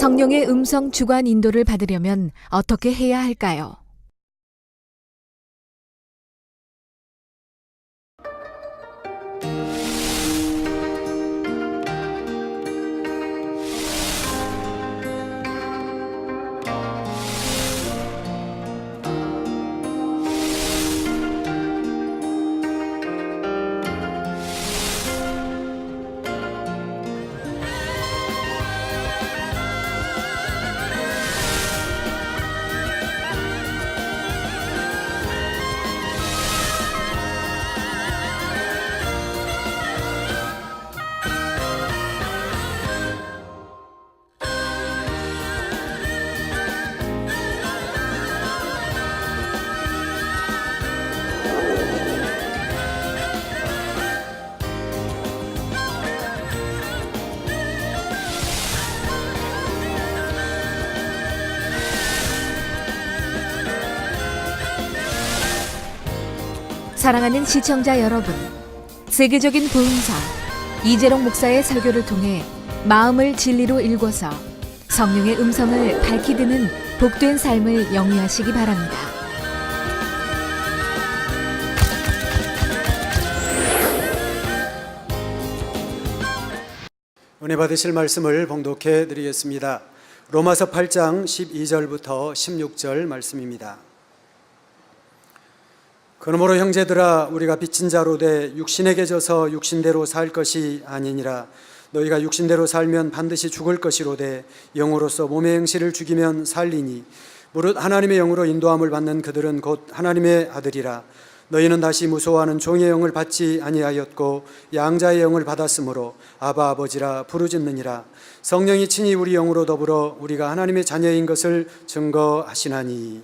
성령의 음성 주관 인도를 받으려면 어떻게 해야 할까요? 사랑하는 시청자 여러분, 세계적인 보음사 이재롱 목사의 설교를 통해 마음을 진리로 일궈서 성령의 음성을 밝히 듣는 복된 삶을 영위하시기 바랍니다. 은혜 받으실 말씀을 봉독해 드리겠습니다. 로마서 8장 12절부터 16절 말씀입니다. 그러므로 형제들아, 우리가 빚진 자로 돼 육신에게 져서 육신대로 살 것이 아니니라. 너희가 육신대로 살면 반드시 죽을 것이로되 영으로서 몸의 행실을 죽이면 살리니 무릇 하나님의 영으로 인도함을 받는 그들은 곧 하나님의 아들이라. 너희는 다시 무소하는 종의 영을 받지 아니하였고 양자의 영을 받았으므로 아바 아버지라 부르짖느니라. 성령이 친히 우리 영으로 더불어 우리가 하나님의 자녀인 것을 증거하시나니.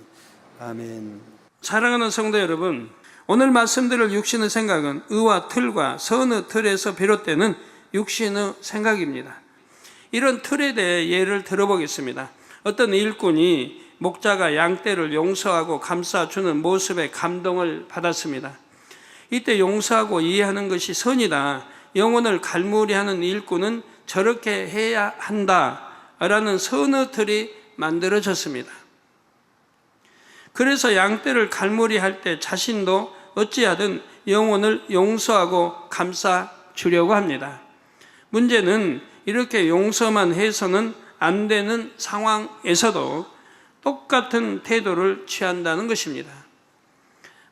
아멘. 사랑하는 성도 여러분, 오늘 말씀드릴 육신의 생각은 의와 틀과 선의 틀에서 비롯되는 육신의 생각입니다. 이런 틀에 대해 예를 들어보겠습니다. 어떤 일꾼이 목자가 양떼를 용서하고 감싸주는 모습에 감동을 받았습니다. 이때 용서하고 이해하는 것이 선이다, 영혼을 갈무리하는 일꾼은 저렇게 해야 한다라는 선의 틀이 만들어졌습니다. 그래서 양떼를 갈무리할 때 자신도 어찌하든 영혼을 용서하고 감싸 주려고 합니다. 문제는 이렇게 용서만 해서는 안 되는 상황에서도 똑같은 태도를 취한다는 것입니다.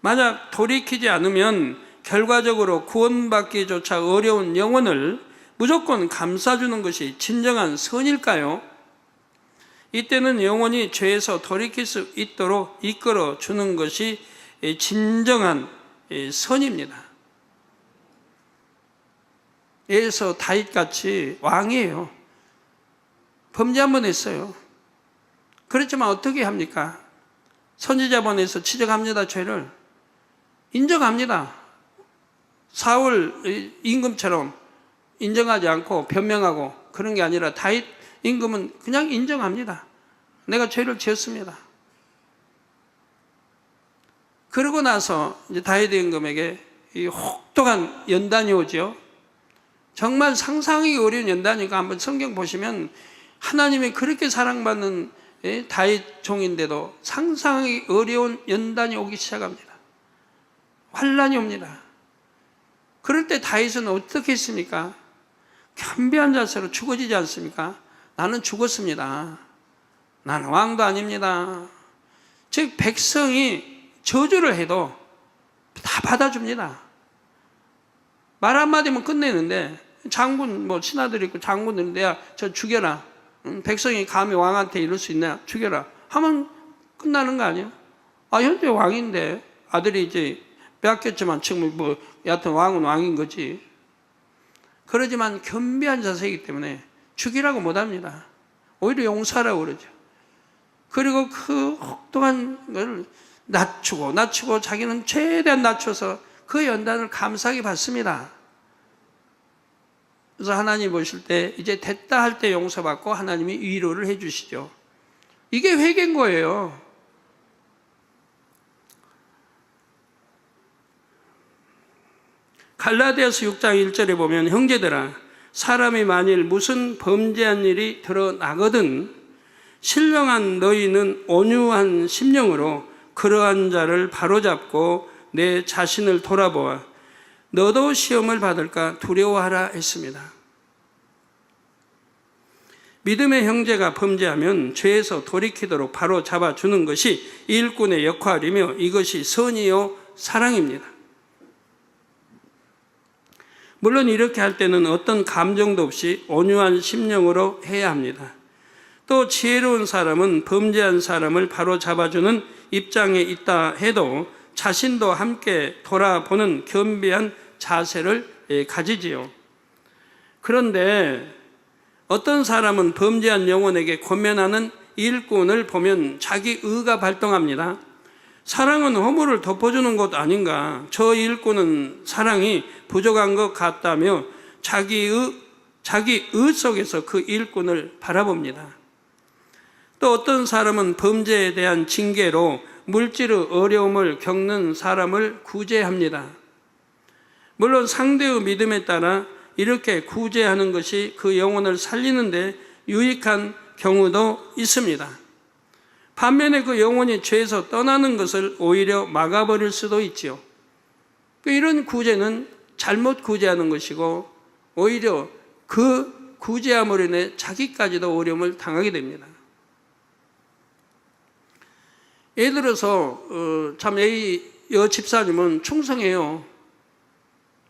만약 돌이키지 않으면 결과적으로 구원받기조차 어려운 영혼을 무조건 감싸주는 것이 진정한 선일까요? 이때는 영혼이 죄에서 돌이킬 수 있도록 이끌어 주는 것이 진정한 선입니다. 예에서 다윗같이 왕이에요. 범죄 한 번 했어요. 그렇지만 어떻게 합니까? 선지자본에서 지적합니다. 죄를 인정합니다. 사울 임금처럼 인정하지 않고 변명하고 그런 게 아니라 다윗 임금은 그냥 인정합니다. 내가 죄를 지었습니다. 그러고 나서 이제 다윗 임금에게 이 혹독한 연단이 오죠. 정말 상상하기 어려운 연단이니까 한번 성경 보시면 하나님이 그렇게 사랑받는 다윗 종인데도 상상하기 어려운 연단이 오기 시작합니다. 환난이 옵니다. 그럴 때 다윗은 어떻게 했습니까? 겸비한 자세로 죽어지지 않습니까? 나는 죽었습니다. 나는 왕도 아닙니다. 즉 백성이 저주를 해도 다 받아줍니다. 말 한마디면 끝내는데 장군 신하들 있고 장군들인데 야 저 죽여라. 백성이 감히 왕한테 이럴 수 있나? 죽여라 하면 끝나는 거 아니에요? 현재 왕인데 아들이 이제 빼앗겼지만 지금 여하튼 왕은 왕인 거지. 그러지만 겸비한 자세이기 때문에 죽이라고 못합니다. 오히려 용서하라고 그러죠. 그리고 그 혹독한 걸 낮추고 자기는 최대한 낮춰서 그 연단을 감사하게 받습니다. 그래서 하나님 보실 때 이제 됐다 할 때 용서받고 하나님이 위로를 해 주시죠. 이게 회개인 거예요. 갈라디아서 6장 1절에 보면 형제들아, 사람이 만일 무슨 범죄한 일이 드러나거든 신령한 너희는 온유한 심령으로 그러한 자를 바로잡고 내 자신을 돌아보아 너도 시험을 받을까 두려워하라 했습니다. 믿음의 형제가 범죄하면 죄에서 돌이키도록 바로 잡아주는 것이 일꾼의 역할이며 이것이 선이요 사랑입니다. 물론 이렇게 할 때는 어떤 감정도 없이 온유한 심령으로 해야 합니다. 또 지혜로운 사람은 범죄한 사람을 바로 잡아주는 입장에 있다 해도 자신도 함께 돌아보는 겸비한 자세를 가지지요. 그런데 어떤 사람은 범죄한 영혼에게 권면하는 일꾼을 보면 자기 의가 발동합니다. 사랑은 허물을 덮어주는 것 아닌가? 저 일꾼은 사랑이 부족한 것 같다며 자기 의 속에서 그 일꾼을 바라봅니다. 또 어떤 사람은 범죄에 대한 징계로 물질의 어려움을 겪는 사람을 구제합니다. 물론 상대의 믿음에 따라 이렇게 구제하는 것이 그 영혼을 살리는데 유익한 경우도 있습니다. 반면에 그 영혼이 죄에서 떠나는 것을 오히려 막아버릴 수도 있지요. 이런 구제는 잘못 구제하는 것이고 오히려 그 구제함으로 인해 자기까지도 어려움을 당하게 됩니다. 예를 들어서 참 A 여 집사님은 충성해요.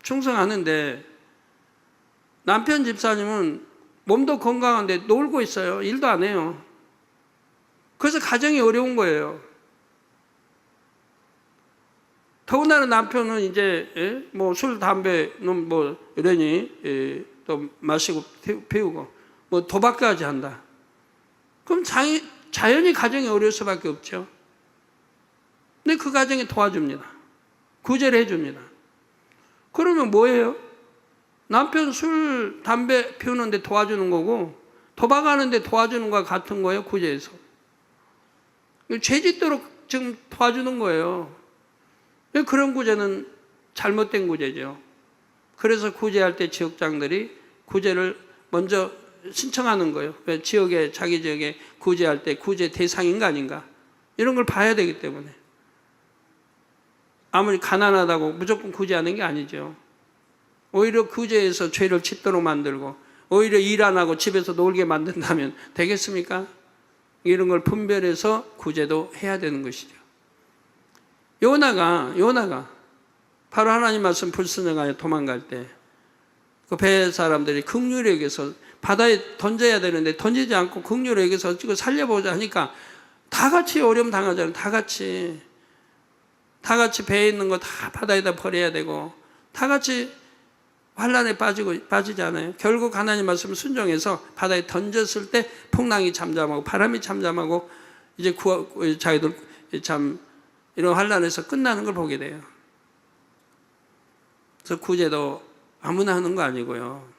충성하는데 남편 집사님은 몸도 건강한데 놀고 있어요. 일도 안 해요. 그래서 가정이 어려운 거예요. 더군다나 남편은 이제 뭐 술, 담배는 뭐 이러니 또 마시고 피우고 뭐 도박까지 한다. 그럼 자연히 가정이 어려울 수밖에 없죠. 근데 그 가정에 도와줍니다. 구제를 해줍니다. 그러면 뭐예요? 남편 술, 담배 피우는데 도와주는 거고 도박하는데 도와주는 거와 같은 거예요. 구제해서. 죄 짓도록 지금 도와주는 거예요. 그런 구제는 잘못된 구제죠. 그래서 구제할 때 지역장들이 구제를 먼저 신청하는 거예요. 왜 자기 지역에 구제할 때 구제 대상인가 아닌가 이런 걸 봐야 되기 때문에 아무리 가난하다고 무조건 구제하는 게 아니죠. 오히려 구제해서 죄를 짓도록 만들고 오히려 일 안 하고 집에서 놀게 만든다면 되겠습니까? 이런 걸 분별해서 구제도 해야 되는 것이죠. 요나가 바로 하나님 말씀 불순종하여 도망갈 때 그 배 사람들이 긍휼히 여겨서 바다에 던져야 되는데 던지지 않고 긍휼히 여겨서 지금 살려보자 하니까 다 같이 어려움 당하잖아요. 다 같이 배에 있는 거 다 바다에다 버려야 되고 다 같이 환란에 빠지잖아요. 결국 하나님 말씀 순종해서 바다에 던졌을 때 풍랑이 잠잠하고 바람이 잠잠하고 이제 자기들 참 이런 환란에서 끝나는 걸 보게 돼요. 그래서 구제도 아무나 하는 거 아니고요.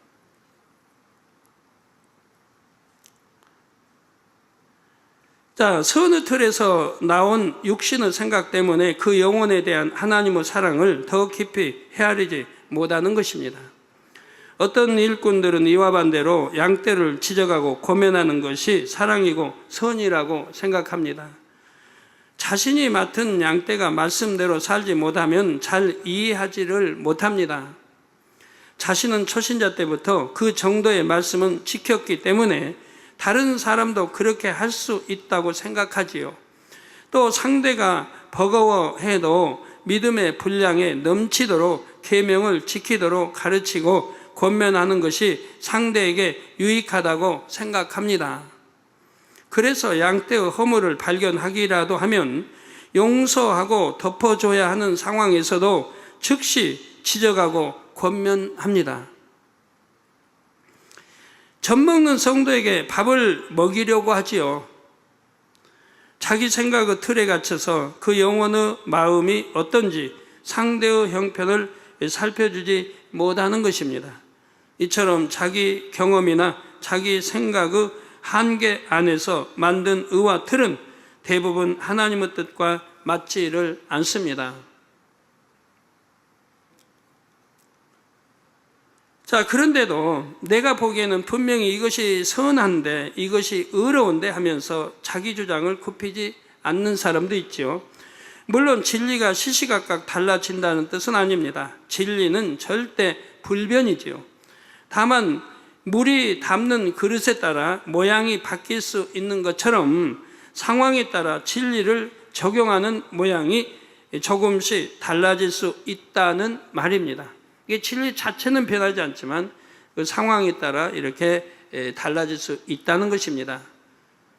자, 선의 틀에서 나온 육신의 생각 때문에 그 영혼에 대한 하나님의 사랑을 더 깊이 헤아리지 못하는 것입니다. 어떤 일꾼들은 이와 반대로 양떼를 지적하고 고면하는 것이 사랑이고 선이라고 생각합니다. 자신이 맡은 양떼가 말씀대로 살지 못하면 잘 이해하지를 못합니다. 자신은 초신자 때부터 그 정도의 말씀은 지켰기 때문에 다른 사람도 그렇게 할 수 있다고 생각하지요. 또 상대가 버거워해도 믿음의 분량에 넘치도록 계명을 지키도록 가르치고 권면하는 것이 상대에게 유익하다고 생각합니다. 그래서 양떼의 허물을 발견하기라도 하면 용서하고 덮어줘야 하는 상황에서도 즉시 지적하고 권면합니다. 젖 먹는 성도에게 밥을 먹이려고 하지요. 자기 생각의 틀에 갇혀서 그 영혼의 마음이 어떤지 상대의 형편을 살펴주지 못하는 것입니다. 이처럼 자기 경험이나 자기 생각의 한계 안에서 만든 의와 틀은 대부분 하나님의 뜻과 맞지를 않습니다. 자, 그런데도 내가 보기에는 분명히 이것이 선한데, 이것이 의로운데 하면서 자기 주장을 굽히지 않는 사람도 있죠. 물론 진리가 시시각각 달라진다는 뜻은 아닙니다. 진리는 절대 불변이지요. 다만 물이 담는 그릇에 따라 모양이 바뀔 수 있는 것처럼 상황에 따라 진리를 적용하는 모양이 조금씩 달라질 수 있다는 말입니다. 이게 진리 자체는 변하지 않지만 그 상황에 따라 이렇게 달라질 수 있다는 것입니다.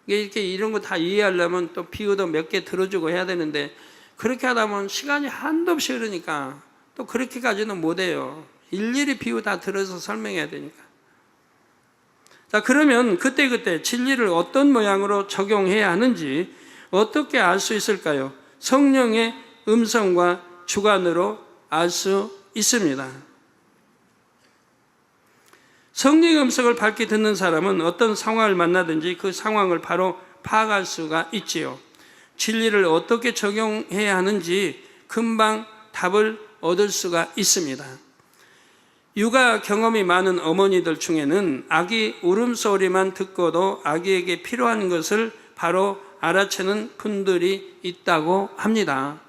이렇게 이런 거 다 이해하려면 또 비유도 몇 개 들어주고 해야 되는데, 그렇게 하다 보면 시간이 한도 없이 흐르니까 또 그렇게까지는 못해요. 일일이 비유 다 들어서 설명해야 되니까. 자, 그러면 그때그때 진리를 어떤 모양으로 적용해야 하는지 어떻게 알 수 있을까요? 성령의 음성과 주관으로 알 수 있습니다. 성령의 음성을 밝게 듣는 사람은 어떤 상황을 만나든지 그 상황을 바로 파악할 수가 있지요. 진리를 어떻게 적용해야 하는지 금방 답을 얻을 수가 있습니다. 육아 경험이 많은 어머니들 중에는 아기 울음소리만 듣고도 아기에게 필요한 것을 바로 알아채는 분들이 있다고 합니다.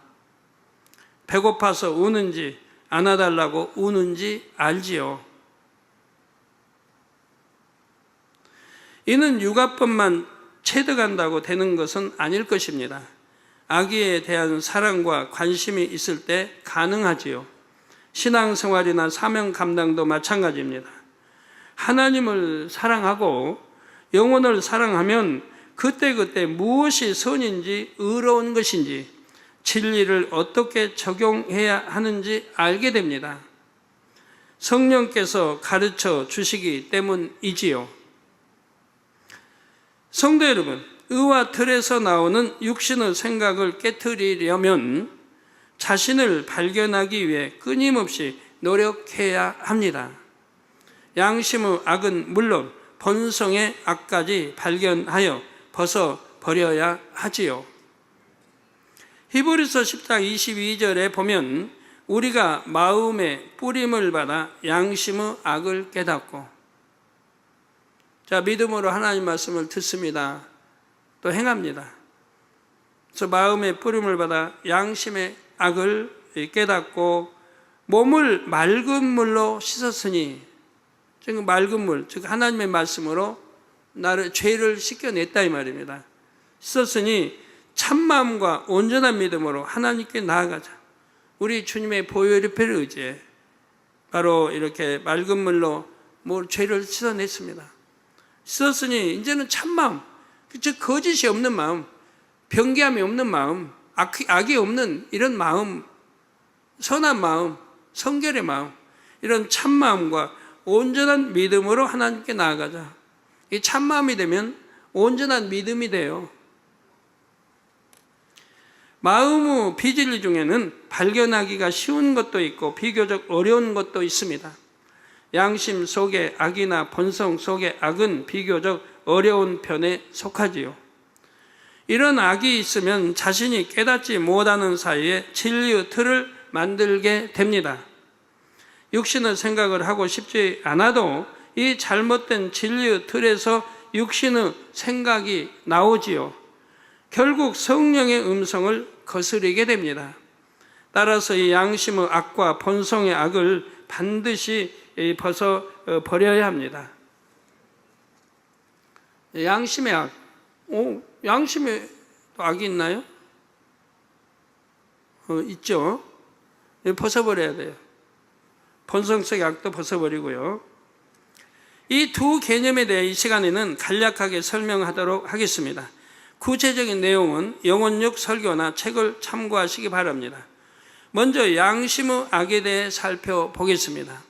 배고파서 우는지 안아달라고 우는지 알지요. 이는 육아법만 체득한다고 되는 것은 아닐 것입니다. 아기에 대한 사랑과 관심이 있을 때 가능하지요. 신앙생활이나 사명 감당도 마찬가지입니다. 하나님을 사랑하고 영혼을 사랑하면 그때그때 무엇이 선인지 의로운 것인지 진리를 어떻게 적용해야 하는지 알게 됩니다. 성령께서 가르쳐 주시기 때문이지요. 성도 여러분, 의와 틀에서 나오는 육신의 생각을 깨트리려면 자신을 발견하기 위해 끊임없이 노력해야 합니다. 양심의 악은 물론 본성의 악까지 발견하여 벗어버려야 하지요. 히브리서 10장 22절에 보면 우리가 마음의 뿌림을 받아 양심의 악을 깨닫고, 자, 믿음으로 하나님 말씀을 듣습니다. 또 행합니다. 그래서 마음의 뿌림을 받아 양심의 악을 깨닫고 몸을 맑은 물로 씻었으니, 즉 맑은 물, 즉 하나님의 말씀으로 나를 죄를 씻겨냈다 이 말입니다. 씻었으니 참마음과 온전한 믿음으로 하나님께 나아가자. 우리 주님의 보혈의패를 의지해 바로 이렇게 맑은 물로 죄를 씻어냈습니다. 씻었으니 이제는 참마음, 즉 거짓이 없는 마음, 변개함이 없는 마음, 악이 없는 이런 마음, 선한 마음, 성결의 마음, 이런 참마음과 온전한 믿음으로 하나님께 나아가자. 이 참마음이 되면 온전한 믿음이 돼요. 마음의 비진리 중에는 발견하기가 쉬운 것도 있고 비교적 어려운 것도 있습니다. 양심 속의 악이나 본성 속의 악은 비교적 어려운 편에 속하지요. 이런 악이 있으면 자신이 깨닫지 못하는 사이에 진리의 틀을 만들게 됩니다. 육신의 생각을 하고 싶지 않아도 이 잘못된 진리의 틀에서 육신의 생각이 나오지요. 결국 성령의 음성을 거스르게 됩니다. 따라서 이 양심의 악과 본성의 악을 반드시 벗어버려야 합니다. 양심의 악, 양심에 악이 있나요? 있죠. 벗어버려야 돼요. 본성적인 악도 벗어버리고요. 이 두 개념에 대해 이 시간에는 간략하게 설명하도록 하겠습니다. 구체적인 내용은 영혼육 설교나 책을 참고하시기 바랍니다. 먼저 양심의 악에 대해 살펴보겠습니다.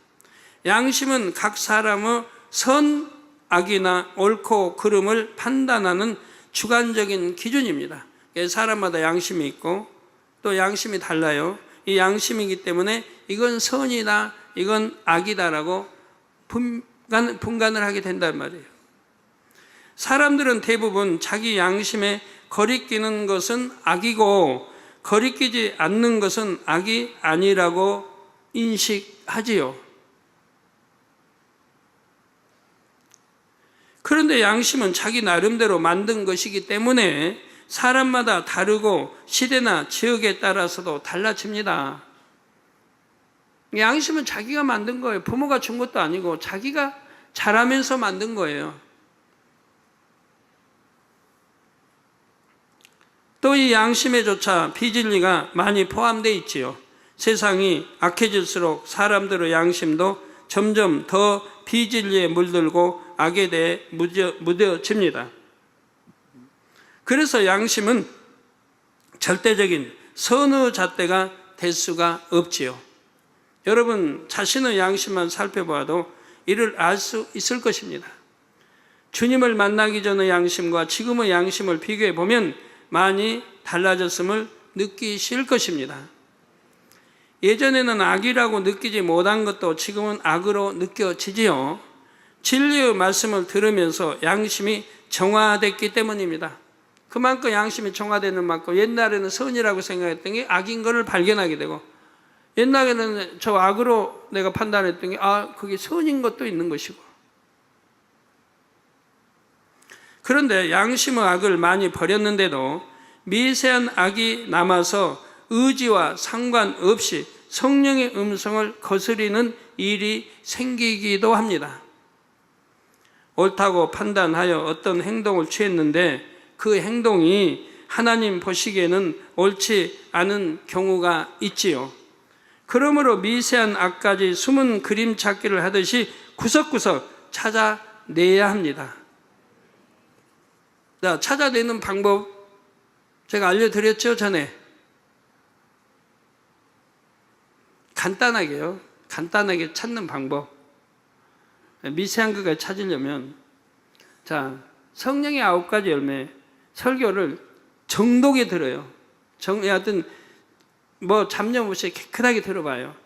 양심은 각 사람의 선, 악이나 옳고 그름을 판단하는 주관적인 기준입니다. 사람마다 양심이 있고 또 양심이 달라요. 이 양심이기 때문에 이건 선이다, 이건 악이다라고 분간을 하게 된단 말이에요. 사람들은 대부분 자기 양심에 거리끼는 것은 악이고 거리끼지 않는 것은 악이 아니라고 인식하지요. 그런데 양심은 자기 나름대로 만든 것이기 때문에 사람마다 다르고 시대나 지역에 따라서도 달라집니다. 양심은 자기가 만든 거예요. 부모가 준 것도 아니고 자기가 자라면서 만든 거예요. 또 이 양심에조차 비진리가 많이 포함되어 있지요. 세상이 악해질수록 사람들의 양심도 점점 더 비진리에 물들고 악에 대해 무뎌집니다. 그래서 양심은 절대적인 선의 잣대가 될 수가 없지요. 여러분 자신의 양심만 살펴봐도 이를 알 수 있을 것입니다. 주님을 만나기 전의 양심과 지금의 양심을 비교해 보면 많이 달라졌음을 느끼실 것입니다. 예전에는 악이라고 느끼지 못한 것도 지금은 악으로 느껴지지요. 진리의 말씀을 들으면서 양심이 정화됐기 때문입니다. 그만큼 양심이 정화되는 만큼 옛날에는 선이라고 생각했던 게 악인 것을 발견하게 되고, 옛날에는 저 악으로 내가 판단했던 게 그게 선인 것도 있는 것이고. 그런데 양심의 악을 많이 버렸는데도 미세한 악이 남아서 의지와 상관없이 성령의 음성을 거스리는 일이 생기기도 합니다. 옳다고 판단하여 어떤 행동을 취했는데 그 행동이 하나님 보시기에는 옳지 않은 경우가 있지요. 그러므로 미세한 악까지 숨은 그림 찾기를 하듯이 구석구석 찾아내야 합니다. 자, 찾아내는 방법 제가 알려드렸죠, 전에. 간단하게요. 간단하게 찾는 방법. 미세한 것을 찾으려면, 자, 성령의 9가지 열매 설교를 정독에 들어요. 하여튼 뭐 잡념 없이 깨끗하게 들어봐요.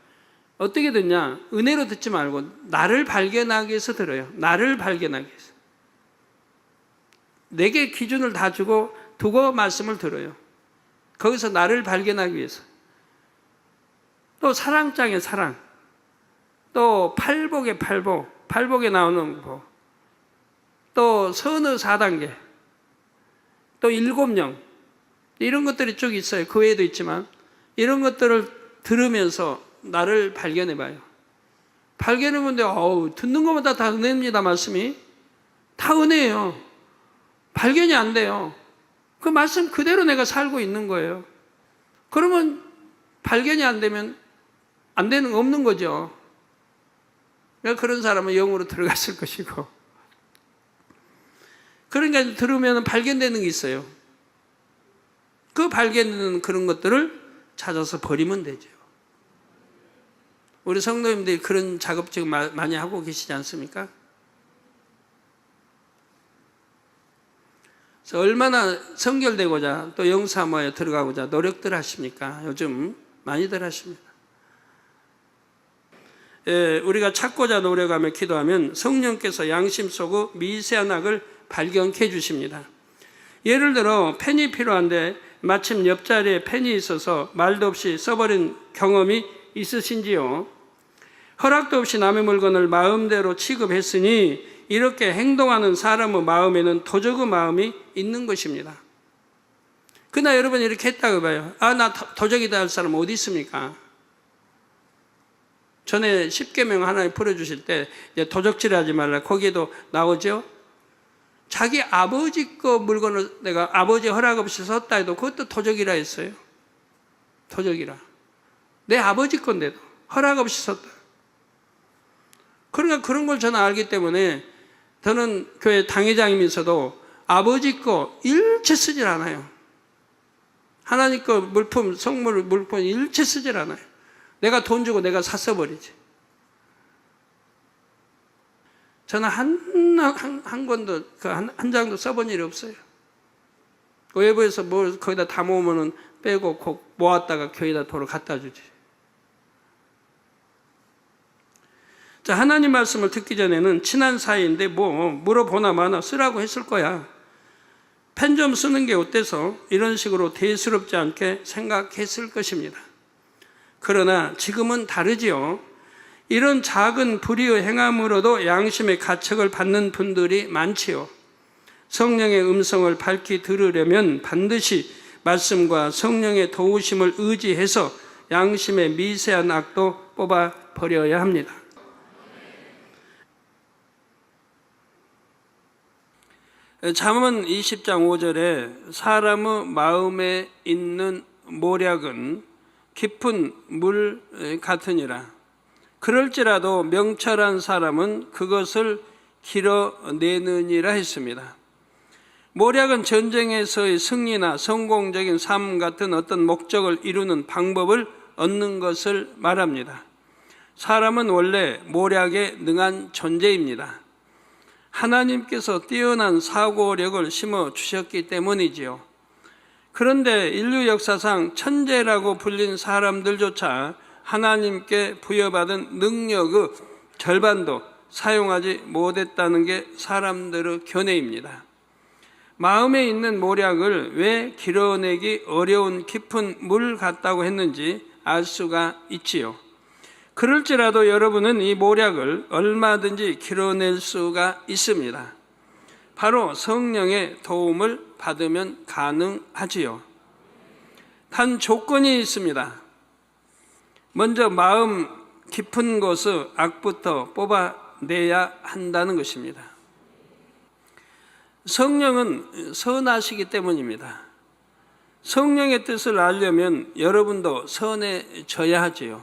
어떻게 듣냐? 은혜로 듣지 말고 나를 발견하기 위해서 들어요. 나를 발견하기 위해서. 내게 기준을 다 두고 말씀을 들어요. 거기서 나를 발견하기 위해서. 또 사랑장의 사랑, 또 팔복의 팔복, 팔복에 나오는 법, 또 선의 4단계, 또 7령, 이런 것들이 쭉 있어요. 그 외에도 있지만 이런 것들을 들으면서 나를 발견해 봐요. 발견해보는데 듣는 것마다 다 은혜입니다. 말씀이 다 은혜예요. 발견이 안 돼요. 그 말씀 그대로 내가 살고 있는 거예요. 그러면 발견이 안 되면 안 되는 거 없는 거죠. 그러니까 그런 사람은 영으로 들어갔을 것이고, 그러니까 들으면 발견되는 게 있어요. 그 발견되는 그런 것들을 찾아서 버리면 되죠. 우리 성도님들이 그런 작업 지금 많이 하고 계시지 않습니까? 그래서 얼마나 성결되고자 또 영사모에 들어가고자 노력들 하십니까? 요즘 많이들 하십니다. 우리가 찾고자 노력하며 기도하면 성령께서 양심 속의 미세한 악을 발견해 주십니다. 예를 들어 펜이 필요한데 마침 옆자리에 펜이 있어서 말도 없이 써버린 경험이 있으신지요? 허락도 없이 남의 물건을 마음대로 취급했으니 이렇게 행동하는 사람의 마음에는 도적의 마음이 있는 것입니다. 그러나 여러분 이렇게 했다고 봐요. 나 도적이다 할 사람 어디 있습니까? 전에 10계명 하나님 풀어주실 때 도적질하지 말라, 거기에도 나오죠. 자기 아버지 거 물건을 내가 아버지 허락 없이 썼다 해도 그것도 도적이라 했어요. 도적이라. 내 아버지 건데도 허락 없이 썼다. 그러니까 그런 걸 저는 알기 때문에 저는 교회 당회장이면서도 아버지 거 일체 쓰질 않아요. 하나님 거 물품, 성물 물품 일체 쓰질 않아요. 내가 돈 주고 내가 샀어버리지. 저는 한 권도, 한 장도 써본 일이 없어요. 외부에서 뭘 거기다 다 모으면은 빼고 모았다가 교회에다 도로 갖다 주지. 자, 하나님 말씀을 듣기 전에는 친한 사이인데 뭐 물어보나 마나 쓰라고 했을 거야. 펜 좀 쓰는 게 어때서 이런 식으로 대수롭지 않게 생각했을 것입니다. 그러나 지금은 다르지요. 이런 작은 불의의 행함으로도 양심의 가책을 받는 분들이 많지요. 성령의 음성을 밝히 들으려면 반드시 말씀과 성령의 도우심을 의지해서 양심의 미세한 악도 뽑아 버려야 합니다. 잠언 20장 5절에 사람의 마음에 있는 모략은 깊은 물 같으니라. 그럴지라도 명철한 사람은 그것을 길어내느니라 했습니다. 모략은 전쟁에서의 승리나 성공적인 삶 같은 어떤 목적을 이루는 방법을 얻는 것을 말합니다. 사람은 원래 모략에 능한 존재입니다. 하나님께서 뛰어난 사고력을 심어 주셨기 때문이지요. 그런데 인류 역사상 천재라고 불린 사람들조차 하나님께 부여받은 능력의 절반도 사용하지 못했다는 게 사람들의 견해입니다. 마음에 있는 모략을 왜 길어내기 어려운 깊은 물 같다고 했는지 알 수가 있지요. 그럴지라도 여러분은 이 모략을 얼마든지 길어낼 수가 있습니다. 바로 성령의 도움을 받으면 가능하지요. 단 조건이 있습니다. 먼저 마음 깊은 곳의 악부터 뽑아내야 한다는 것입니다. 성령은 선하시기 때문입니다. 성령의 뜻을 알려면 여러분도 선해져야 하지요.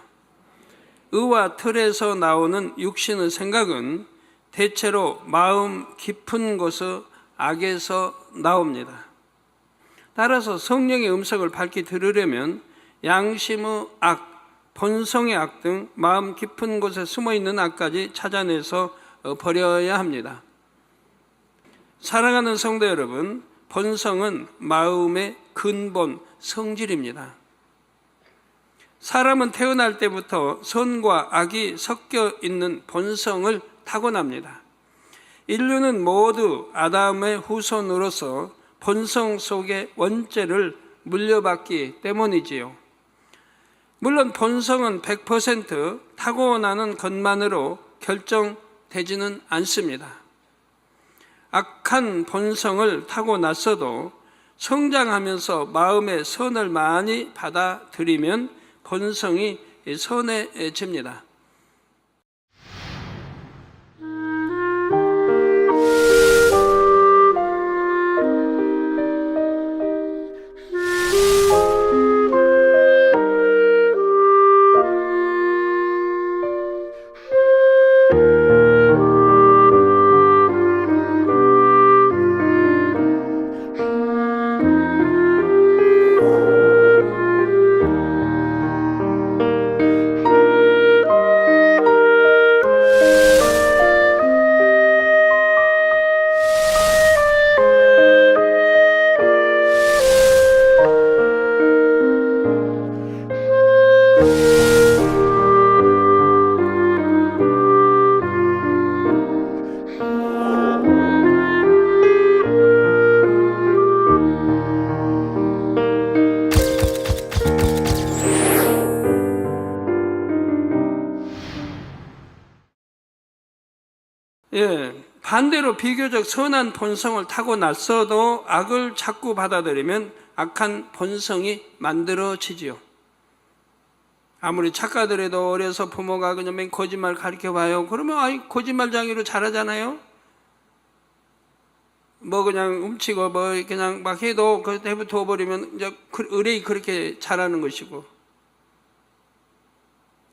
의와 틀에서 나오는 육신의 생각은 대체로 마음 깊은 곳의 악에서 나옵니다. 따라서 성령의 음성을 밝히 들으려면 양심의 악, 본성의 악 등 마음 깊은 곳에 숨어있는 악까지 찾아내서 버려야 합니다. 사랑하는 성도 여러분, 본성은 마음의 근본, 성질입니다. 사람은 태어날 때부터 선과 악이 섞여 있는 본성을 타고납니다. 인류는 모두 아담의 후손으로서 본성 속의 원죄를 물려받기 때문이지요. 물론 본성은 100% 타고나는 것만으로 결정되지는 않습니다. 악한 본성을 타고났어도 성장하면서 마음의 선을 많이 받아들이면 본성이 선해집니다. 반대로 비교적 선한 본성을 타고났어도 악을 자꾸 받아들이면 악한 본성이 만들어지지요. 아무리 착하더라도 어려서 부모가 그냥 맨 거짓말 가르쳐봐요. 그러면 거짓말장이로 자라잖아요. 뭐 그냥 훔치고 뭐 그냥 막 해도 그때 해부터 버리면 이제 의뢰이 그렇게 자라는 것이고,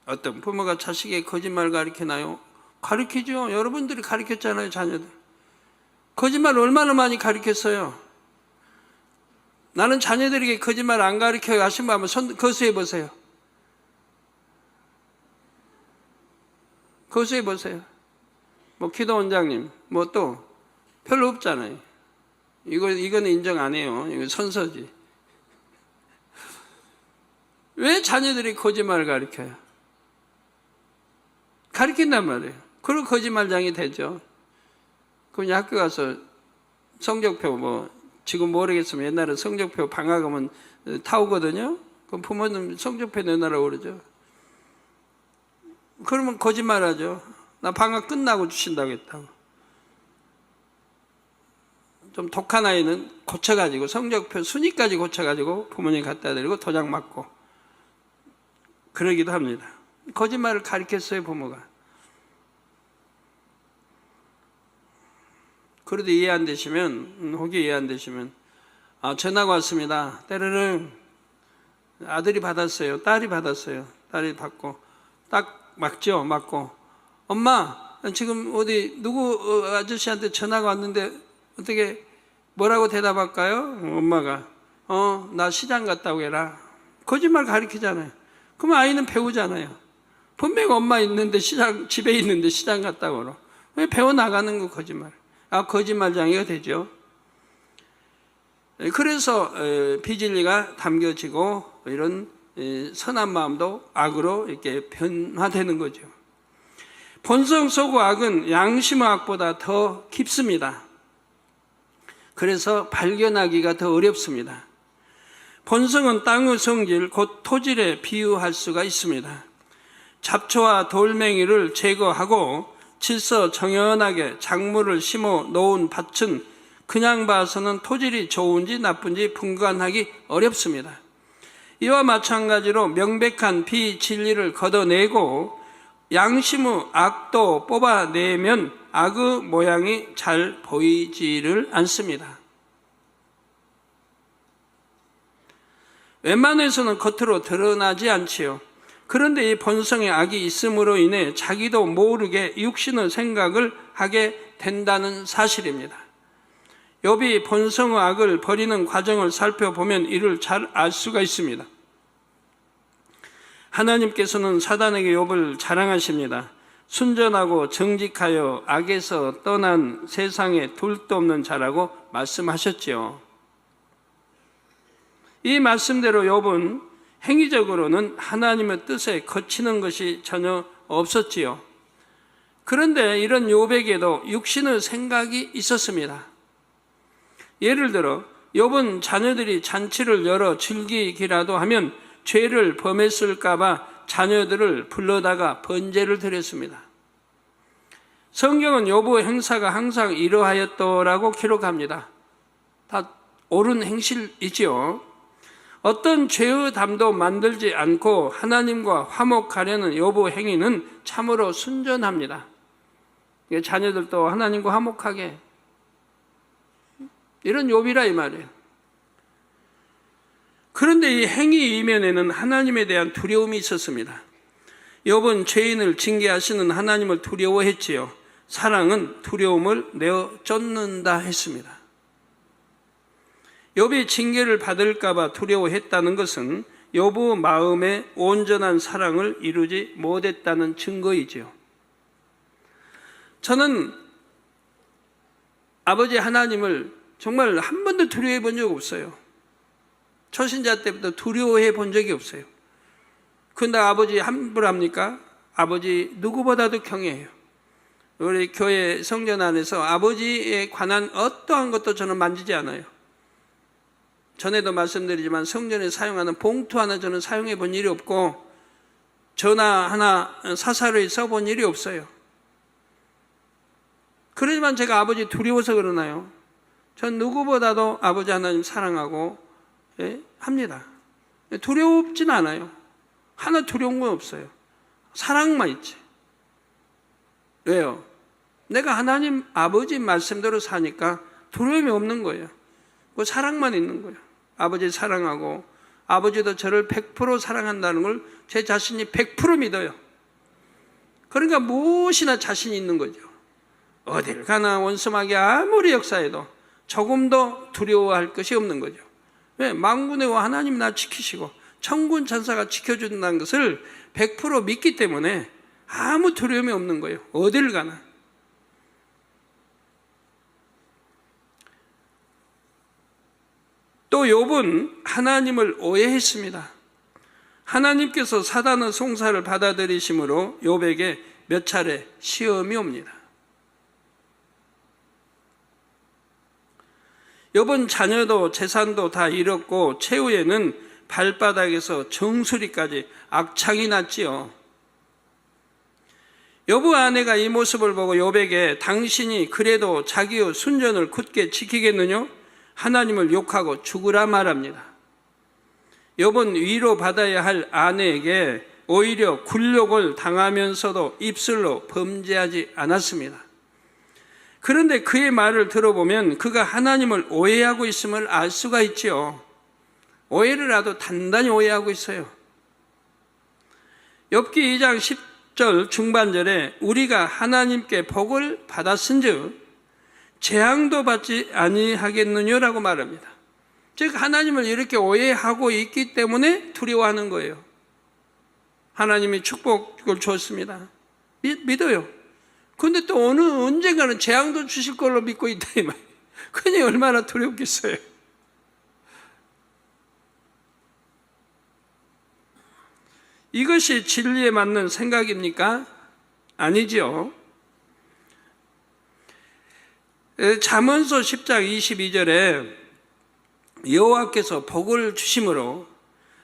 어떤 부모가 자식에게 거짓말 가르치나요? 가르치죠. 여러분들이 가르쳤잖아요, 자녀들. 거짓말 얼마나 많이 가르쳤어요. 나는 자녀들에게 거짓말 안 가르쳐요 하신 분 한번 손 거수해 보세요. 거수해 보세요. 뭐 기도 원장님, 뭐 또 별로 없잖아요. 이거는 인정 안 해요. 이거 선서지. 왜 자녀들이 거짓말을 가르쳐요? 가르친단 말이에요. 그리고 거짓말장이 되죠. 그럼 학교 가서 성적표 뭐 지금 모르겠으면 옛날에 성적표 방학하면 타오거든요. 그럼 부모님 성적표 내놔라고 그러죠. 그러면 거짓말하죠. 나 방학 끝나고 주신다고 했다고. 좀 독한 아이는 고쳐가지고 성적표 순위까지 고쳐가지고 부모님 갖다 드리고 도장 맞고 그러기도 합니다. 거짓말을 가르쳤어요, 부모가. 그래도 이해 안 되시면, 혹이 이해 안 되시면, 전화가 왔습니다. 때르릉. 아들이 받았어요. 딸이 받았어요. 딸이 받고. 딱 맞죠? 맞고. 엄마, 지금 어디, 누구 아저씨한테 전화가 왔는데, 어떻게, 뭐라고 대답할까요? 엄마가. 나 시장 갔다고 해라. 거짓말 가르치잖아요. 그러면 아이는 배우잖아요. 분명히 엄마 있는데 집에 있는데 시장 갔다고 그러. 왜 배워나가는 거 거짓말. 거짓말장애가 되죠. 그래서 비진리가 담겨지고 이런 선한 마음도 악으로 이렇게 변화되는 거죠. 본성 속 악은 양심의 악보다 더 깊습니다. 그래서 발견하기가 더 어렵습니다. 본성은 땅의 성질, 곧 토질에 비유할 수가 있습니다. 잡초와 돌멩이를 제거하고 질서 정연하게 작물을 심어 놓은 밭은 그냥 봐서는 토질이 좋은지 나쁜지 분간하기 어렵습니다. 이와 마찬가지로 명백한 비진리를 걷어내고 양심의 악도 뽑아내면 악의 모양이 잘 보이지를 않습니다. 웬만해서는 겉으로 드러나지 않지요. 그런데 이 본성의 악이 있음으로 인해 자기도 모르게 육신의 생각을 하게 된다는 사실입니다. 욥이 본성의 악을 버리는 과정을 살펴보면 이를 잘 알 수가 있습니다. 하나님께서는 사단에게 욥을 자랑하십니다. 순전하고 정직하여 악에서 떠난 세상에 둘도 없는 자라고 말씀하셨지요. 이 말씀대로 욥은 행위적으로는 하나님의 뜻에 거치는 것이 전혀 없었지요. 그런데 이런 욥에게도 육신의 생각이 있었습니다. 예를 들어 욥은 자녀들이 잔치를 열어 즐기기라도 하면 죄를 범했을까 봐 자녀들을 불러다가 번제를 드렸습니다. 성경은 욥의 행사가 항상 이러하였더라고 기록합니다. 다 옳은 행실이지요. 어떤 죄의 담도 만들지 않고 하나님과 화목하려는 욥의 행위는 참으로 순전합니다. 자녀들도 하나님과 화목하게 이런 욥이라 이 말이에요. 그런데 이 행위 이면에는 하나님에 대한 두려움이 있었습니다. 욥은 죄인을 징계하시는 하나님을 두려워했지요. 사랑은 두려움을 내어 쫓는다 했습니다. 욥이 징계를 받을까 봐 두려워했다는 것은 욥의 마음에 온전한 사랑을 이루지 못했다는 증거이지요. 저는 아버지 하나님을 정말 한 번도 두려워해 본 적 없어요. 초신자 때부터 두려워해 본 적이 없어요. 근데 아버지 함부로 합니까? 아버지 누구보다도 경외해요. 우리 교회 성전 안에서 아버지에 관한 어떠한 것도 저는 만지지 않아요. 전에도 말씀드리지만 성전에 사용하는 봉투 하나 저는 사용해 본 일이 없고 전화 하나 사사로이 써본 일이 없어요. 그러지만 제가 아버지 두려워서 그러나요? 전 누구보다도 아버지 하나님 사랑하고 합니다. 두렵진 않아요. 하나 두려운 건 없어요. 사랑만 있지. 왜요? 내가 하나님 아버지 말씀대로 사니까 두려움이 없는 거예요. 그 사랑만 있는 거예요. 아버지 사랑하고 아버지도 저를 100% 사랑한다는 걸 제 자신이 100% 믿어요. 그러니까 무엇이나 자신이 있는 거죠. 어딜 가나 원수마귀 아무리 역사해도 조금도 두려워할 것이 없는 거죠. 왜? 만군의 왕 하나님 나 지키시고 천군 천사가 지켜준다는 것을 100% 믿기 때문에 아무 두려움이 없는 거예요. 어딜 가나. 또 욥은 하나님을 오해했습니다. 하나님께서 사단의 송사를 받아들이심으로 욥에게 몇 차례 시험이 옵니다. 욥은 자녀도 재산도 다 잃었고 최후에는 발바닥에서 정수리까지 악창이 났지요. 욥의 아내가 이 모습을 보고 욥에게 당신이 그래도 자기의 순전을 굳게 지키겠느냐? 하나님을 욕하고 죽으라 말합니다. 욥은 위로받아야 할 아내에게 오히려 굴욕을 당하면서도 입술로 범죄하지 않았습니다. 그런데 그의 말을 들어보면 그가 하나님을 오해하고 있음을 알 수가 있지요. 오해를 하도 단단히 오해하고 있어요. 욥기 2장 10절 중반절에 우리가 하나님께 복을 받았은즉 재앙도 받지 아니하겠느냐라고 말합니다. 즉 하나님을 이렇게 오해하고 있기 때문에 두려워하는 거예요. 하나님이 축복을 줬습니다. 믿어요. 그런데 또 언젠가는 재앙도 주실 걸로 믿고 있다 이 말이에요. 그냥 얼마나 두렵겠어요. 이것이 진리에 맞는 생각입니까? 아니지요. 잠언서 10장 22절에 여호와께서 복을 주심으로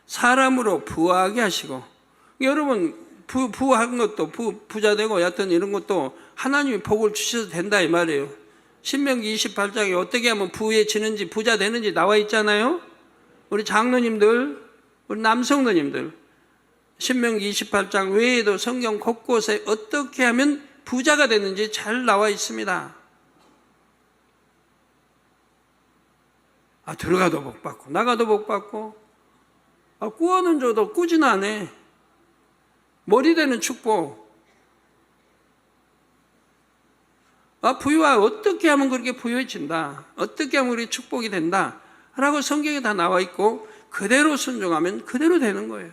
사람으로 부하게 하시고, 여러분 부한 것도 부자 되고 여하튼 이런 것도 하나님이 복을 주셔도 된다 이 말이에요. 신명기 28장에 어떻게 하면 부해지는지 부자 되는지 나와 있잖아요. 우리 장로님들, 우리 남성도님들 신명기 28장 외에도 성경 곳곳에 어떻게 하면 부자가 되는지 잘 나와 있습니다. 들어가도 복 받고 나가도 복 받고 꾸어는 줘도 꾸진 않네. 머리 되는 축복. 부유와 어떻게 하면 그렇게 부유해진다. 어떻게 하면 그렇게 축복이 된다. 라고 성경에 다 나와 있고 그대로 순종하면 그대로 되는 거예요.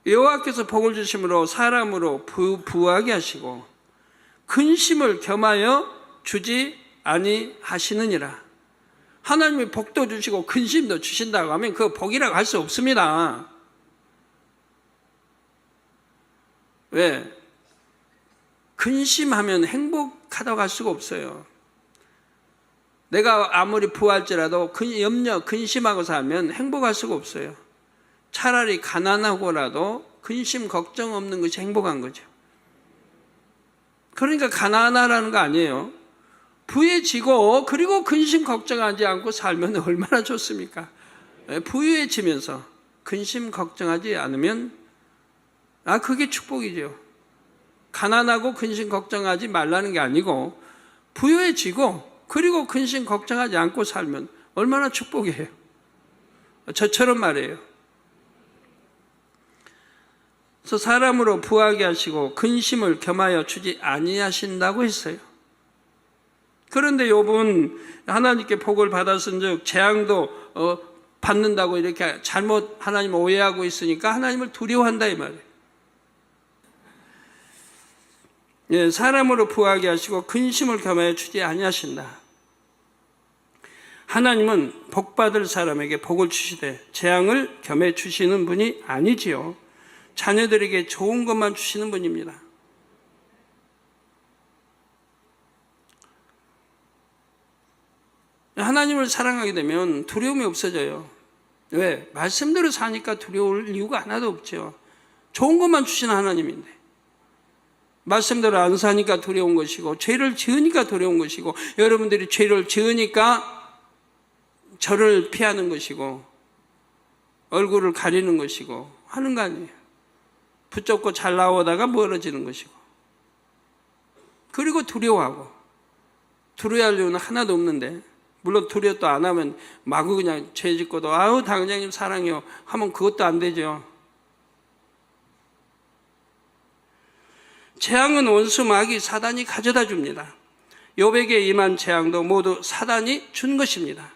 여호와께서 복을 주심으로 사람으로 부하게 하시고 근심을 겸하여 주지 아니하시느니라. 하나님이 복도 주시고 근심도 주신다고 하면 그 복이라고 할 수 없습니다. 왜? 근심하면 행복하다고 할 수가 없어요. 내가 아무리 부할지라도 근심하고 살면 행복할 수가 없어요. 차라리 가난하고라도 근심 걱정 없는 것이 행복한 거죠. 그러니까 가난하라는 거 아니에요. 부유해지고 그리고 근심 걱정하지 않고 살면 얼마나 좋습니까? 부유해지면서 근심 걱정하지 않으면 그게 축복이죠. 가난하고 근심 걱정하지 말라는 게 아니고 부유해지고 그리고 근심 걱정하지 않고 살면 얼마나 축복이에요. 저처럼 말이에요. 그래서 사람으로 부하게 하시고 근심을 겸하여 주지 아니하신다고 했어요. 그런데 욥은 하나님께 복을 받았은즉 재앙도 받는다고 이렇게 잘못 하나님을 오해하고 있으니까 하나님을 두려워한다 이 말이에요. 사람으로 부하게 하시고 근심을 겸하여 주지 아니하신다. 하나님은 복받을 사람에게 복을 주시되 재앙을 겸해 주시는 분이 아니지요. 자녀들에게 좋은 것만 주시는 분입니다. 하나님을 사랑하게 되면 두려움이 없어져요. 왜? 말씀대로 사니까 두려울 이유가 하나도 없죠. 좋은 것만 주시는 하나님인데 말씀대로 안 사니까 두려운 것이고 죄를 지으니까 두려운 것이고 여러분들이 죄를 지으니까 저를 피하는 것이고 얼굴을 가리는 것이고 하는 거 아니에요. 붙잡고 잘 나오다가 멀어지는 것이고 그리고 두려워하고 두려워할 이유는 하나도 없는데 물론 두려워도 안 하면 마구 그냥 죄 짓고도 당장님 사랑해요 하면 그것도 안 되죠. 재앙은 원수 마귀 사단이 가져다 줍니다. 욥에게 임한 재앙도 모두 사단이 준 것입니다.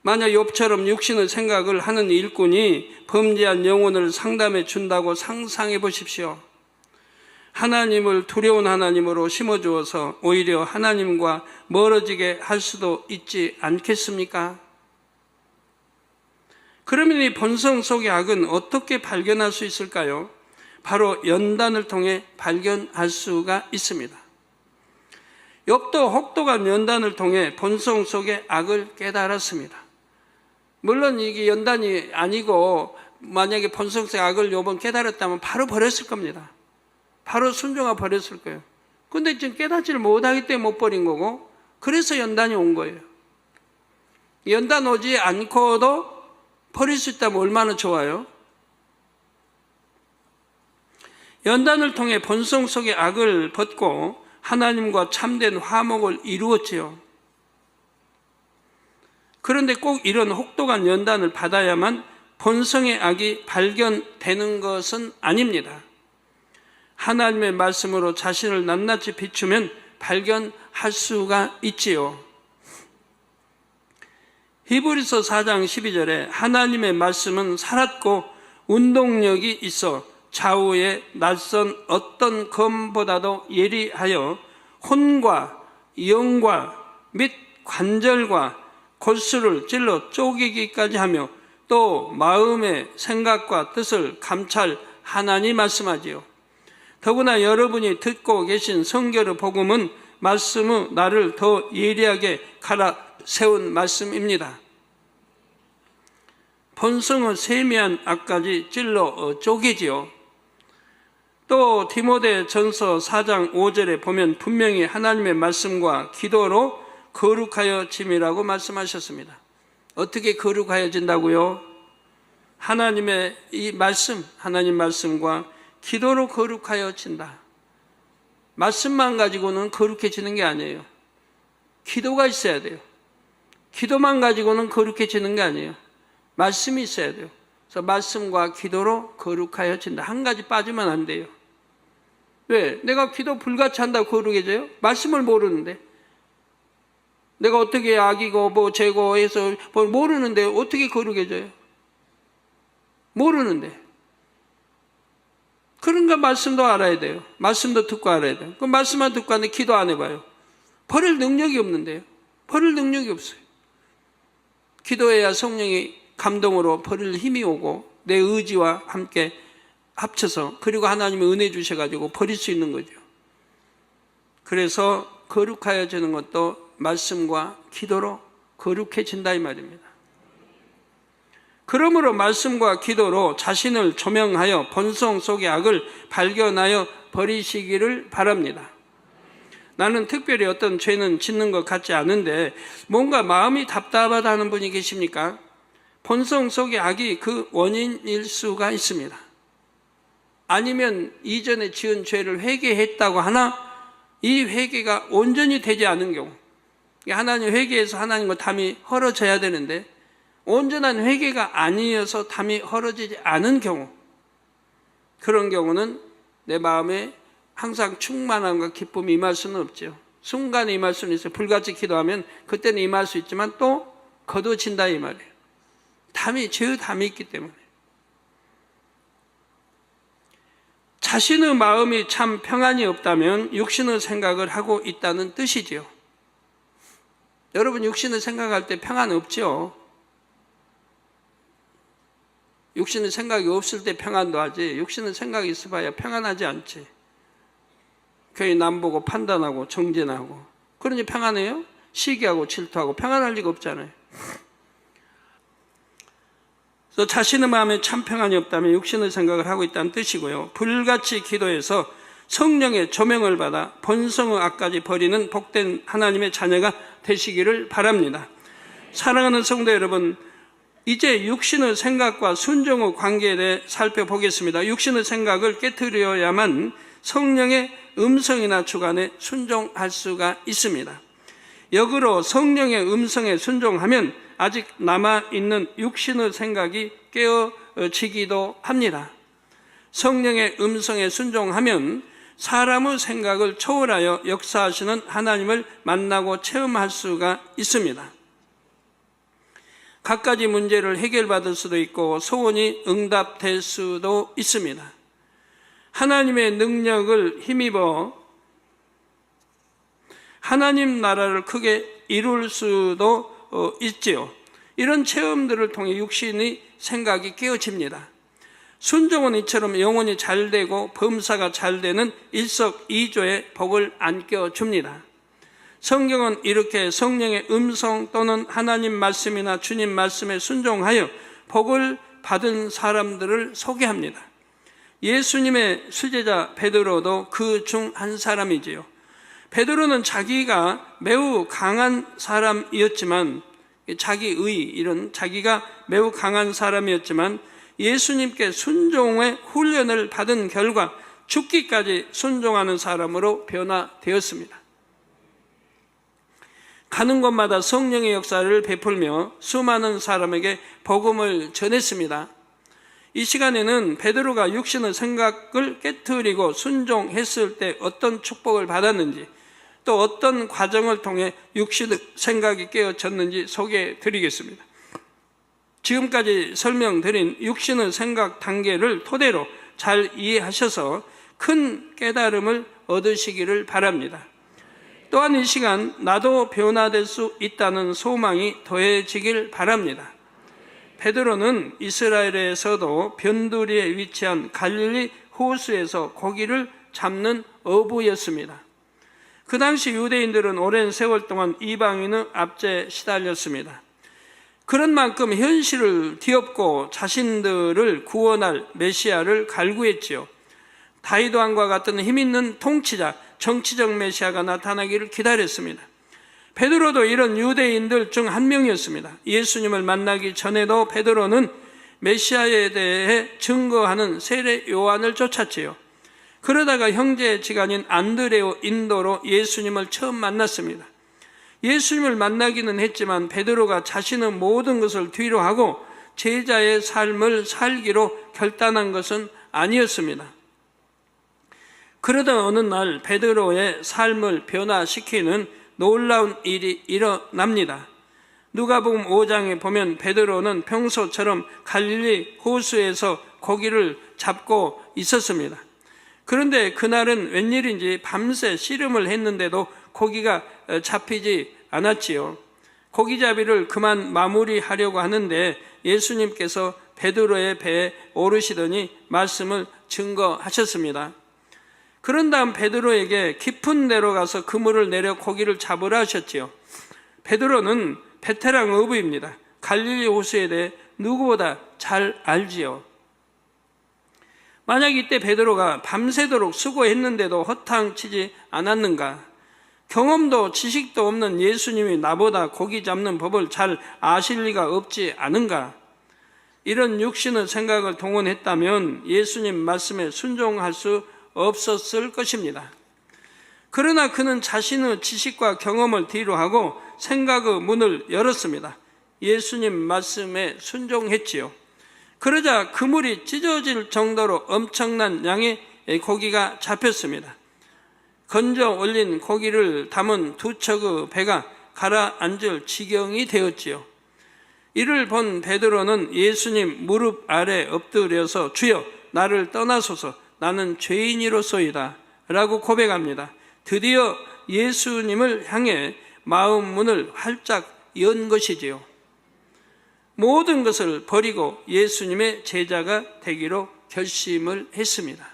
만약 욥처럼 육신의 생각을 하는 일꾼이 범죄한 영혼을 상담해 준다고 상상해 보십시오. 하나님을 두려운 하나님으로 심어주어서 오히려 하나님과 멀어지게 할 수도 있지 않겠습니까? 그러면 이 본성 속의 악은 어떻게 발견할 수 있을까요? 바로 연단을 통해 발견할 수가 있습니다. 욥도 혹독한 연단을 통해 본성 속의 악을 깨달았습니다. 물론 이게 연단이 아니고 만약에 본성 속의 악을 욥은 깨달았다면 바로 버렸을 겁니다. 바로 순종하고 버렸을 거예요. 근데 지금 깨닫지를 못하기 때문에 못 버린 거고, 그래서 연단이 온 거예요. 연단 오지 않고도 버릴 수 있다면 얼마나 좋아요. 연단을 통해 본성 속의 악을 벗고 하나님과 참된 화목을 이루었지요. 그런데 꼭 이런 혹독한 연단을 받아야만 본성의 악이 발견되는 것은 아닙니다. 하나님의 말씀으로 자신을 낱낱이 비추면 발견할 수가 있지요. 히브리서 4장 12절에 하나님의 말씀은 살았고 운동력이 있어 좌우의 낯선 어떤 검보다도 예리하여 혼과 영과 및 관절과 골수를 찔러 쪼개기까지 하며 또 마음의 생각과 뜻을 감찰하나니 말씀하지요. 더구나 여러분이 듣고 계신 성결의 복음은 말씀의 나를 더 예리하게 갈아 세운 말씀입니다. 본성의 세미한 악까지 찔러 쪼개지요. 또 디모데 전서 4장 5절에 보면 분명히 하나님의 말씀과 기도로 거룩하여짐이라고 말씀하셨습니다. 어떻게 거룩하여진다고요? 하나님의 이 말씀, 하나님 말씀과 기도로 거룩하여진다. 말씀만 가지고는 거룩해지는 게 아니에요. 기도가 있어야 돼요. 기도만 가지고는 거룩해지는 게 아니에요. 말씀이 있어야 돼요. 그래서 말씀과 기도로 거룩하여진다. 한 가지 빠지면 안 돼요. 왜? 내가 기도 불같이 한다고 거룩해져요? 말씀을 모르는데. 내가 어떻게 악이고 뭐 죄고 해서 모르는데 어떻게 거룩해져요? 모르는데. 그러니까 말씀도 알아야 돼요. 말씀도 듣고 알아야 돼요. 그 말씀만 듣고 하는데 기도 안 해봐요. 버릴 능력이 없는데요. 버릴 능력이 없어요. 기도해야 성령이 감동으로 버릴 힘이 오고 내 의지와 함께 합쳐서 그리고 하나님의 은혜 주셔가지고 버릴 수 있는 거죠. 그래서 거룩하여지는 것도 말씀과 기도로 거룩해진다 이 말입니다. 그러므로 말씀과 기도로 자신을 조명하여 본성 속의 악을 발견하여 버리시기를 바랍니다. 나는 특별히 어떤 죄는 짓는 것 같지 않은데 뭔가 마음이 답답하다는 분이 계십니까? 본성 속의 악이 그 원인일 수가 있습니다. 아니면 이전에 지은 죄를 회개했다고 하나 이 회개가 온전히 되지 않은 경우, 하나님 회개해서 하나님과 담이 헐어져야 되는데 온전한 회개가 아니어서 담이 헐어지지 않은 경우, 그런 경우는 내 마음에 항상 충만함과 기쁨이 임할 수는 없죠. 순간에 임할 수는 있어요. 불같이 기도하면 그때는 임할 수 있지만 또 거둬진다 이 말이에요. 죄의 담이 있기 때문에. 자신의 마음이 참 평안이 없다면 육신의 생각을 하고 있다는 뜻이지요. 여러분 육신의 생각할 때 평안 없죠. 육신의 생각이 없을 때 평안도 하지 육신의 생각이 있어봐야 평안하지 않지. 괜히 남 보고 판단하고 정죄하고 그러니 평안해요? 시기하고 질투하고 평안할 리가 없잖아요. 그래서 자신의 마음에 참 평안이 없다면 육신의 생각을 하고 있다는 뜻이고요. 불같이 기도해서 성령의 조명을 받아 본성의 악까지 버리는 복된 하나님의 자녀가 되시기를 바랍니다. 사랑하는 성도 여러분, 이제 육신의 생각과 순종의 관계에 대해 살펴보겠습니다. 육신의 생각을 깨트려야만 성령의 음성이나 주관에 순종할 수가 있습니다. 역으로 성령의 음성에 순종하면 아직 남아있는 육신의 생각이 깨어지기도 합니다. 성령의 음성에 순종하면 사람의 생각을 초월하여 역사하시는 하나님을 만나고 체험할 수가 있습니다. 갖가지 문제를 해결받을 수도 있고 소원이 응답될 수도 있습니다. 하나님의 능력을 힘입어 하나님 나라를 크게 이룰 수도 있지요. 이런 체험들을 통해 육신의 생각이 깨어집니다. 순종은 이처럼 영혼이 잘되고 범사가 잘되는 일석이조의 복을 안겨줍니다. 성경은 이렇게 성령의 음성 또는 하나님 말씀이나 주님 말씀에 순종하여 복을 받은 사람들을 소개합니다. 예수님의 수제자 베드로도 그 중 한 사람이지요. 베드로는 자기가 매우 강한 사람이었지만, 자기가 매우 강한 사람이었지만 예수님께 순종의 훈련을 받은 결과 죽기까지 순종하는 사람으로 변화되었습니다. 가는 곳마다 성령의 역사를 베풀며 수많은 사람에게 복음을 전했습니다. 이 시간에는 베드로가 육신의 생각을 깨트리고 순종했을 때 어떤 축복을 받았는지, 또 어떤 과정을 통해 육신의 생각이 깨어졌는지 소개해 드리겠습니다. 지금까지 설명드린 육신의 생각 단계를 토대로 잘 이해하셔서 큰 깨달음을 얻으시기를 바랍니다. 또한 이 시간 나도 변화될 수 있다는 소망이 더해지길 바랍니다. 베드로는 이스라엘에서도 변두리에 위치한 갈릴리 호수에서 고기를 잡는 어부였습니다. 그 당시 유대인들은 오랜 세월 동안 이방인의 압제에 시달렸습니다. 그런 만큼 현실을 뒤엎고 자신들을 구원할 메시아를 갈구했지요. 다윗 왕과 같은 힘있는 통치자, 정치적 메시아가 나타나기를 기다렸습니다. 베드로도 이런 유대인들 중 한 명이었습니다. 예수님을 만나기 전에도 베드로는 메시아에 대해 증거하는 세례 요한을 쫓았지요. 그러다가 형제지간인 안드레오 인도로 예수님을 처음 만났습니다. 예수님을 만나기는 했지만 베드로가 자신의 모든 것을 뒤로 하고 제자의 삶을 살기로 결단한 것은 아니었습니다. 그러던 어느 날 베드로의 삶을 변화시키는 놀라운 일이 일어납니다. 누가복음 5장에 보면 베드로는 평소처럼 갈릴리 호수에서 고기를 잡고 있었습니다. 그런데 그날은 웬일인지 밤새 씨름을 했는데도 고기가 잡히지 않았지요. 고기잡이를 그만 마무리하려고 하는데 예수님께서 베드로의 배에 오르시더니 말씀을 증거하셨습니다. 그런 다음 베드로에게 깊은 데로 가서 그물을 내려 고기를 잡으라 하셨지요. 베드로는 베테랑 어부입니다. 갈릴리 호수에 대해 누구보다 잘 알지요. 만약 이때 베드로가 밤새도록 수고했는데도 허탕치지 않았는가? 경험도 지식도 없는 예수님이 나보다 고기 잡는 법을 잘 아실 리가 없지 않은가? 이런 육신의 생각을 동원했다면 예수님 말씀에 순종할 수 없었을 것입니다. 그러나 그는 자신의 지식과 경험을 뒤로하고 생각의 문을 열었습니다. 예수님 말씀에 순종했지요. 그러자 그물이 찢어질 정도로 엄청난 양의 고기가 잡혔습니다. 건져 올린 고기를 담은 두 척의 배가 가라앉을 지경이 되었지요. 이를 본 베드로는 예수님 무릎 아래 엎드려서 주여 나를 떠나소서 나는 죄인이로소이다 라고 고백합니다. 드디어 예수님을 향해 마음 문을 활짝 연 것이지요. 모든 것을 버리고 예수님의 제자가 되기로 결심을 했습니다.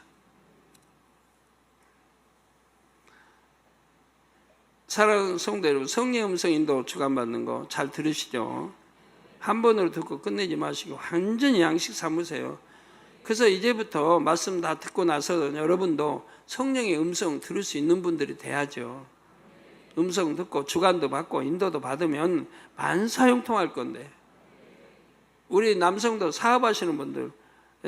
사랑하는 성도 여러분, 성령의 음성 인도 주관받는 거 잘 들으시죠? 한 번으로 듣고 끝내지 마시고 완전히 양식 삼으세요. 그래서 이제부터 말씀 다 듣고 나서 여러분도 성령의 음성 들을 수 있는 분들이 돼야죠. 음성 듣고 주관도 받고 인도도 받으면 만사형통할 건데, 우리 남성도 사업하시는 분들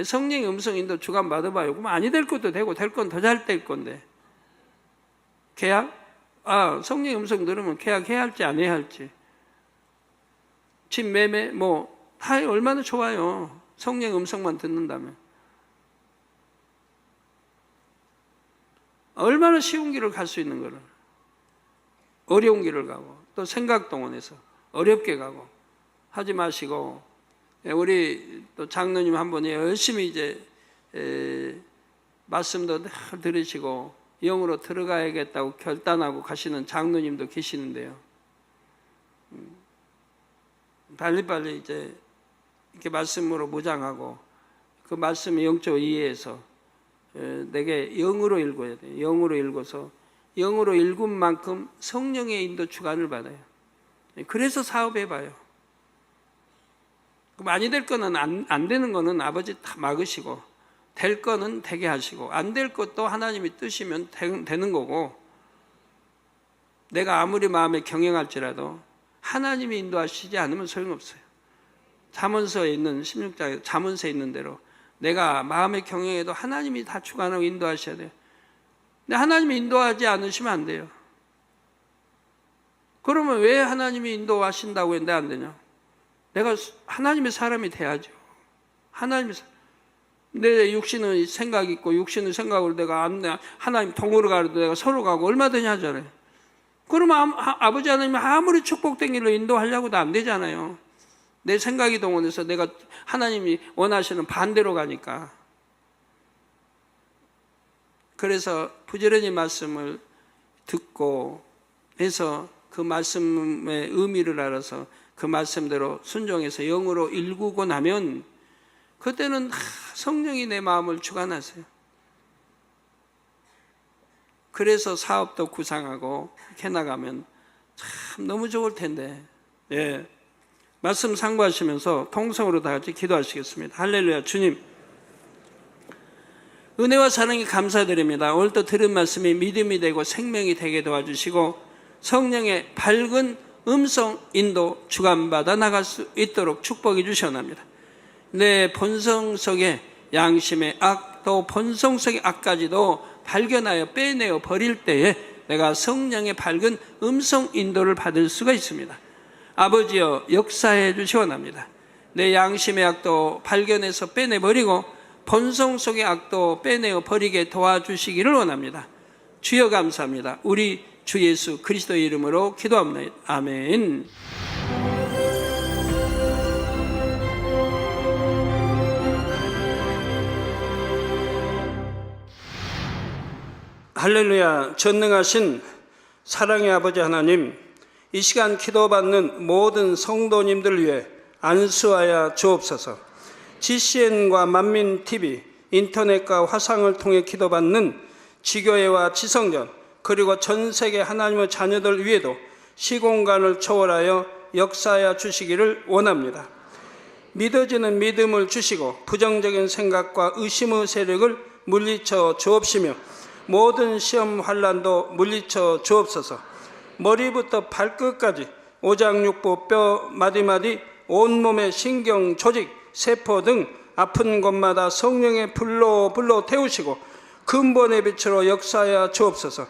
성령의 음성 인도 주관 받아봐요. 그럼 아니 될 것도 되고 될 건 더 잘 될 건데. 계약? 성령의 음성 들으면 계약해야 할지 안 해야 할지, 집 매매 다 얼마나 좋아요. 성령의 음성만 듣는다면 얼마나 쉬운 길을 갈 수 있는 거를, 어려운 길을 가고 또 생각 동원해서 어렵게 가고 하지 마시고, 우리 또 장로님 한 분이 열심히 이제 말씀도 늘 들으시고 영으로 들어가야겠다고 결단하고 가시는 장로님도 계시는데요. 빨리빨리 이제 이렇게 말씀으로 무장하고 그 말씀의 영적 이해해서 내게 영으로 읽어야 돼요. 영으로 읽어서 영으로 일군 만큼 성령의 인도 주관을 받아요. 그래서 사업해봐요. 많이 될 거는 안 되는 거는 아버지 다 막으시고, 될 거는 되게 하시고, 안 될 것도 하나님이 뜨시면 되는 거고, 내가 아무리 마음에 경영할지라도 하나님이 인도하시지 않으면 소용없어요. 잠언서에 있는 16장에 잠언서에 있는 대로 내가 마음에 경영해도 하나님이 다 주관하고 인도하셔야 돼요. 근데 하나님이 인도하지 않으시면 안 돼요. 그러면 왜 하나님이 인도하신다고 했는데 안 되냐? 내가 하나님의 사람이 돼야죠. 내 육신은 생각이 있고, 육신의 생각으로 내가 하나님 통으로 가도 내가 서로 가고 얼마든지 하잖아요. 그러면 아버지 하나님이 아무리 축복된 길로 인도하려고도 안 되잖아요. 내 생각이 동원해서 내가 하나님이 원하시는 반대로 가니까. 그래서 부지런히 말씀을 듣고 해서 그 말씀의 의미를 알아서 그 말씀대로 순종해서 영으로 일구고 나면 그때는 성령이 내 마음을 주관하세요. 그래서 사업도 구상하고 이렇게 나가면 참 너무 좋을 텐데. 예. 말씀 상고하시면서 통성으로 다 같이 기도하시겠습니다. 할렐루야. 주님, 은혜와 사랑이 감사드립니다. 오늘 또 들은 말씀이 믿음이 되고 생명이 되게 도와주시고 성령의 밝은 음성 인도 주관받아 나갈 수 있도록 축복해 주시옵나이다. 내 본성 속의 양심의 악, 또 본성 속의 악까지도 발견하여 빼내어 버릴 때에 내가 성령의 밝은 음성 인도를 받을 수가 있습니다. 아버지여, 역사해 주시옵나이다. 내 양심의 악도 발견해서 빼내버리고 본성 속의 악도 빼내어 버리게 도와주시기를 원합니다. 주여 감사합니다. 우리 주 예수 그리스도의 이름으로 기도합니다. 아멘. 할렐루야. 전능하신 사랑의 아버지 하나님, 이 시간 기도받는 모든 성도님들 위해 안수하여 주옵소서. GCN과 만민TV, 인터넷과 화상을 통해 기도받는 지교회와 지성전, 그리고 전 세계 하나님의 자녀들 위에도 시공간을 초월하여 역사하여 주시기를 원합니다. 믿어지는 믿음을 주시고 부정적인 생각과 의심의 세력을 물리쳐 주옵시며 모든 시험 환난도 물리쳐 주옵소서. 머리부터 발끝까지 오장육부 뼈 마디마디 온몸의 신경 조직 세포 등 아픈 곳마다 성령의 불로 태우시고 근본의 빛으로 역사하여 주옵소서.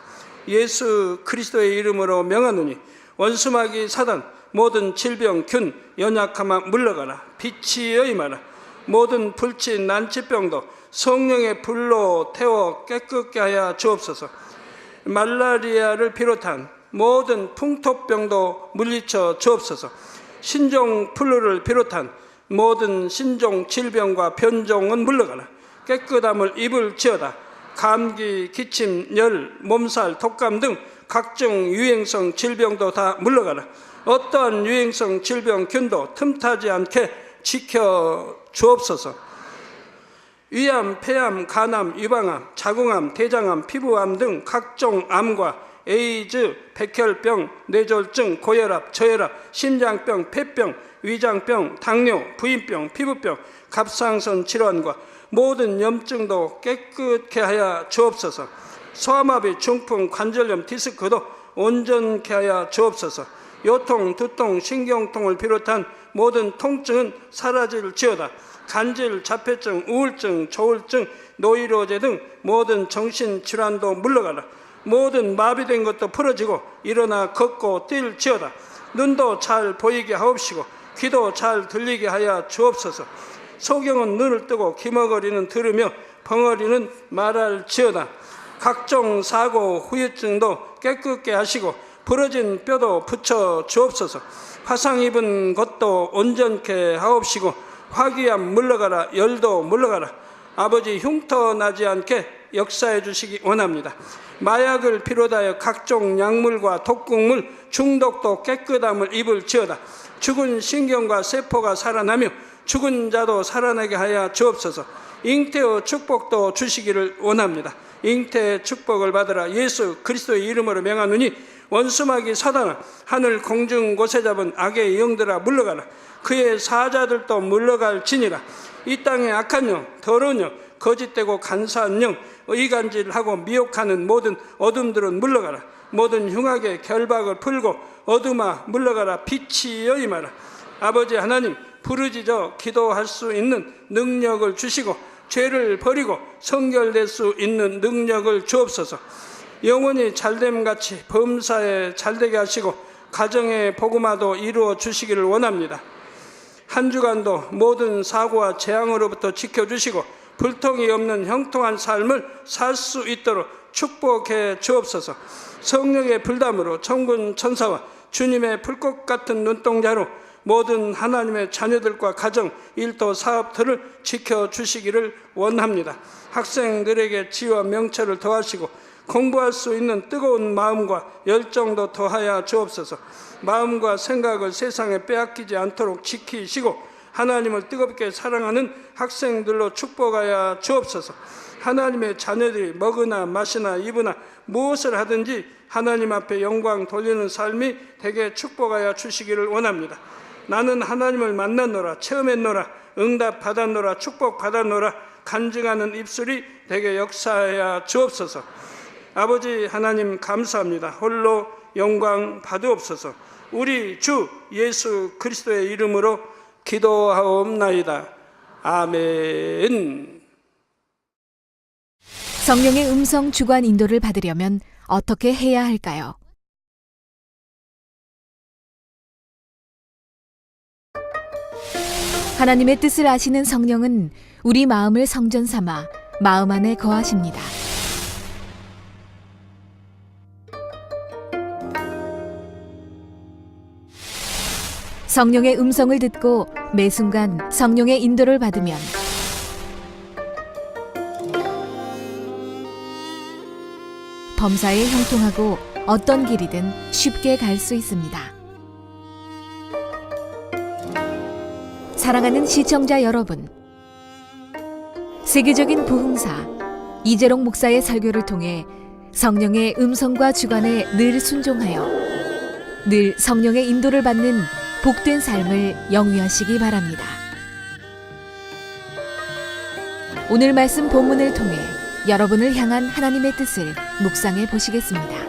예수 그리스도의 이름으로 명하노니 원수마귀 사단 모든 질병 균 연약함아 물러가라. 빛이 임하라. 모든 불친 난치병도 성령의 불로 태워 깨끗게 하여 주옵소서. 말라리아를 비롯한 모든 풍토병도 물리쳐 주옵소서. 신종플루를 비롯한 모든 신종 질병과 변종은 물러가라. 깨끗함을 입을지어다. 감기, 기침, 열, 몸살, 독감 등 각종 유행성 질병도 다 물러가라. 어떠한 유행성 질병 균도 틈타지 않게 지켜 주옵소서. 위암, 폐암, 간암, 유방암, 자궁암, 대장암, 피부암 등 각종 암과 에이즈, 백혈병, 뇌졸중, 고혈압, 저혈압, 심장병, 폐병, 위장병, 당뇨, 부인병, 피부병, 갑상선 질환과 모든 염증도 깨끗게 하여 주옵소서. 소아마비, 중풍, 관절염, 디스크도 온전케 하여 주옵소서. 요통, 두통, 신경통을 비롯한 모든 통증은 사라질지어다. 간질, 자폐증, 우울증, 조울증, 노이로제 등 모든 정신질환도 물러가라. 모든 마비된 것도 풀어지고 일어나 걷고 뛸지어다. 눈도 잘 보이게 하옵시고 귀도 잘 들리게 하여 주옵소서. 소경은 눈을 뜨고 기머거리는 들으며 벙어리는 말할지어다. 각종 사고, 후유증도 깨끗게 하시고 부러진 뼈도 붙여 주옵소서. 화상 입은 것도 온전케 하옵시고 화기암 물러가라. 열도 물러가라. 아버지 흉터 나지 않게 역사해 주시기 원합니다. 마약을 비롯하여 각종 약물과 독극물 중독도 깨끗함을 입을지어다. 죽은 신경과 세포가 살아나며 죽은 자도 살아나게 하여 주옵소서. 잉태의 축복도 주시기를 원합니다. 잉태의 축복을 받으라. 예수 그리스도의 이름으로 명하노니 원수마귀 사단아, 하늘 공중 곳에 잡은 악의 영들아 물러가라. 그의 사자들도 물러갈지니라. 이 땅의 악한 영, 더러운 영, 거짓되고 간사한 영, 이간질하고 미혹하는 모든 어둠들은 물러가라. 모든 흉악의 결박을 풀고 어둠아 물러가라. 빛이여 임하라. 아버지 하나님, 부르짖어 기도할 수 있는 능력을 주시고 죄를 버리고 성결될 수 있는 능력을 주옵소서. 영원히 잘됨같이 범사에 잘되게 하시고 가정의 복음화도 이루어 주시기를 원합니다. 한 주간도 모든 사고와 재앙으로부터 지켜주시고 불통이 없는 형통한 삶을 살 수 있도록 축복해 주옵소서. 성령의 불담으로 천군 천사와 주님의 불꽃 같은 눈동자로 모든 하나님의 자녀들과 가정, 일도, 사업들을 지켜주시기를 원합니다. 학생들에게 지혜와 명철을 더하시고 공부할 수 있는 뜨거운 마음과 열정도 더하여 주옵소서. 마음과 생각을 세상에 빼앗기지 않도록 지키시고 하나님을 뜨겁게 사랑하는 학생들로 축복하여 주옵소서. 하나님의 자녀들이 먹으나 마시나 입으나 무엇을 하든지 하나님 앞에 영광 돌리는 삶이 되게 축복하여 주시기를 원합니다. 나는 하나님을 만났노라, 체험했노라, 응답 받았노라, 축복 받았노라 간증하는 입술이 되게 역사하여 주옵소서. 아버지 하나님 감사합니다. 홀로 영광 받으옵소서. 우리 주 예수 그리스도의 이름으로 기도하옵나이다. 아멘. 성령의 음성 주관 인도를 받으려면 어떻게 해야 할까요? 하나님의 뜻을 아시는 성령은 우리 마음을 성전 삼아 마음 안에 거하십니다. 성령의 음성을 듣고 매 순간 성령의 인도를 받으면 범사에 형통하고 어떤 길이든 쉽게 갈 수 있습니다. 사랑하는 시청자 여러분, 세계적인 부흥사 이재롱 목사의 설교를 통해 성령의 음성과 주관에 늘 순종하여 늘 성령의 인도를 받는 복된 삶을 영위하시기 바랍니다. 오늘 말씀 본문을 통해 여러분을 향한 하나님의 뜻을 묵상해 보시겠습니다.